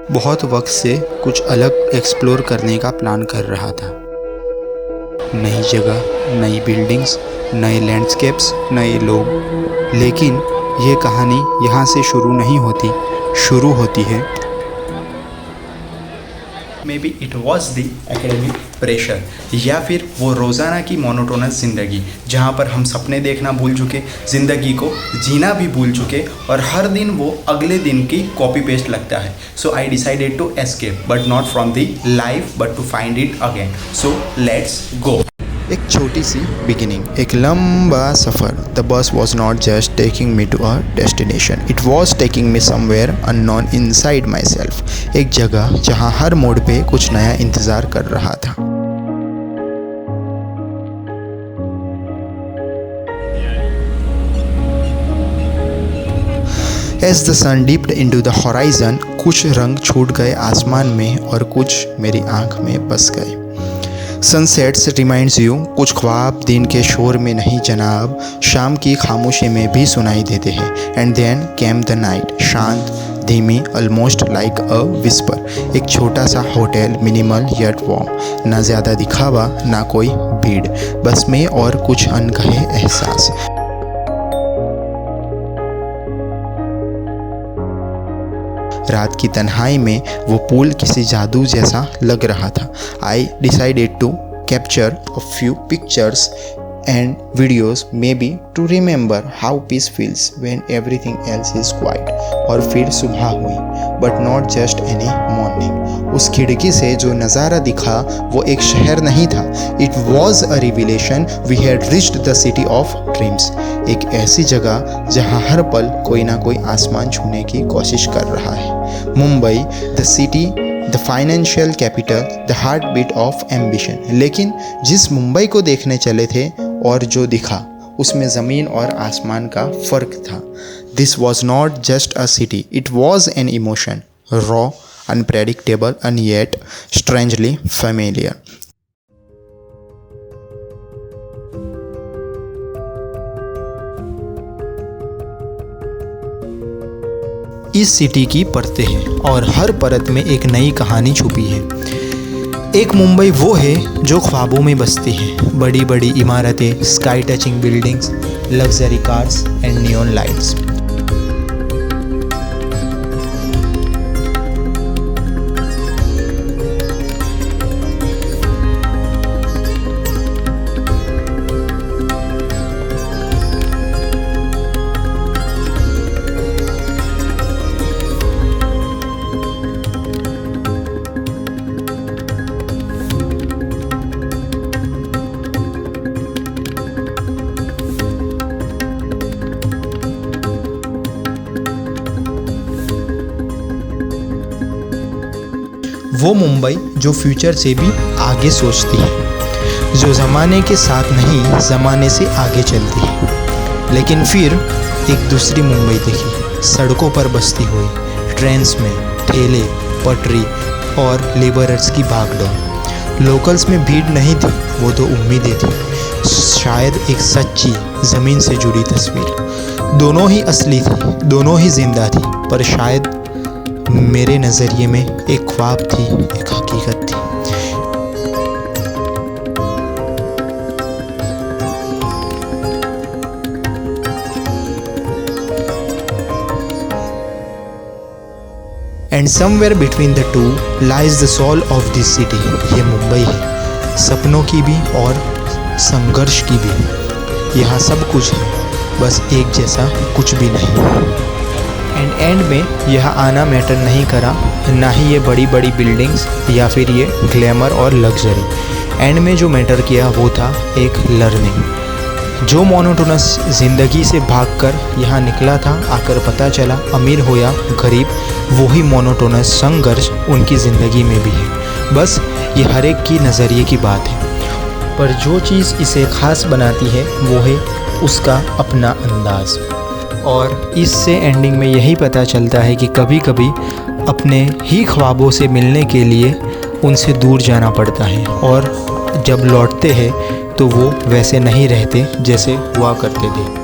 बहुत वक्त से कुछ अलग एक्सप्लोर करने का प्लान कर रहा था। नई जगह, नई बिल्डिंग्स, नए लैंडस्केप्स, नए लोग। लेकिन ये कहानी यहाँ से शुरू नहीं होती, शुरू होती है may be it was the academic pressure, या फिर वो रोज़ाना की मोनोटोनस ज़िंदगी जहाँ पर हम सपने देखना भूल चुके, ज़िंदगी को जीना भी भूल चुके और हर दिन वो अगले दिन की कॉपी पेस्ट लगता है। So I decided to escape but not from the life but to find it again. So let's go. एक छोटी सी बिगिनिंग, एक लंबा सफ़र। The bus was not just taking me to a destination, it was taking me somewhere unknown inside myself. एक जगह जहाँ हर मोड़ पे कुछ नया इंतज़ार कर रहा था। As the sun dipped into the horizon, कुछ रंग छूट गए आसमान में और कुछ मेरी आँख में बस गए। सनसेट्स रिमाइंड्स यू, कुछ ख्वाब दिन के शोर में नहीं जनाब, शाम की खामोशी में भी सुनाई देते हैं। And then came the night, शांत, धीमी, ऑलमोस्ट लाइक अ विस्पर। एक छोटा सा होटल, मिनिमल येट वार्म, ना ज़्यादा दिखावा ना कोई भीड़, बस मैं और कुछ अनकहे एहसास। रात की तन्हाई में वो पुल किसी जादू जैसा लग रहा था। I decided to capture a few pictures and videos, maybe to remember how peace feels when everything else is quiet. और फिर सुबह हुई, but not just any morning. उस खिड़की से जो नज़ारा दिखा वो एक शहर नहीं था, it was a revelation. We had reached the city of dreams, एक ऐसी जगह जहाँ हर पल कोई ना कोई आसमान छूने की कोशिश कर रहा है। Mumbai, the city, the financial capital, the heartbeat of ambition. लेकिन जिस मुंबई को देखने चले थे और जो दिखा, उसमें ज़मीन और आसमान का फ़र्क था। This was not just a city, it was an emotion, raw, unpredictable and yet strangely familiar. इस सिटी की परतें हैं और हर परत में एक नई कहानी छुपी है। एक मुंबई वो है जो ख्वाबों में बसती है, बड़ी बड़ी इमारतें, sky touching buildings, luxury cars and neon lights. वो मुंबई जो फ्यूचर से भी आगे सोचती है, जो ज़माने के साथ नहीं ज़माने से आगे चलती है। लेकिन फिर एक दूसरी मुंबई देखी, सड़कों पर बसती हुई, ट्रेन्स में ठेले, पटरी और लेबरर्स की भागदौड़। लोकल्स में भीड़ नहीं थी, वो तो उम्मीदें थी, शायद एक सच्ची ज़मीन से जुड़ी तस्वीर। दोनों ही असली थी, दोनों ही जिंदा थी, पर शायद मेरे नज़रिए में एक ख्वाब थी, एक हकीकत थी। And somewhere between the two lies the soul of this city. ये मुंबई है, सपनों की भी और संघर्ष की भी। यहाँ सब कुछ है, बस एक जैसा कुछ भी नहीं। एंड में यह आना मैटर नहीं करा, ना ही ये बड़ी बड़ी बिल्डिंग्स या फिर ये ग्लैमर और लग्जरी। एंड में जो मैटर किया वो था एक लर्निंग। जो मोनोटोनस ज़िंदगी से भागकर यहाँ निकला था, आकर पता चला अमीर हो या गरीब, वही मोनोटोनस संघर्ष उनकी ज़िंदगी में भी है। बस ये हर एक की नज़रिए की बात है, पर जो चीज़ इसे ख़ास बनाती है वो है उसका अपना अंदाज़। और इससे एंडिंग में यही पता चलता है कि कभी कभी अपने ही ख्वाबों से मिलने के लिए उनसे दूर जाना पड़ता है, और जब लौटते हैं तो वो वैसे नहीं रहते जैसे हुआ करते थे।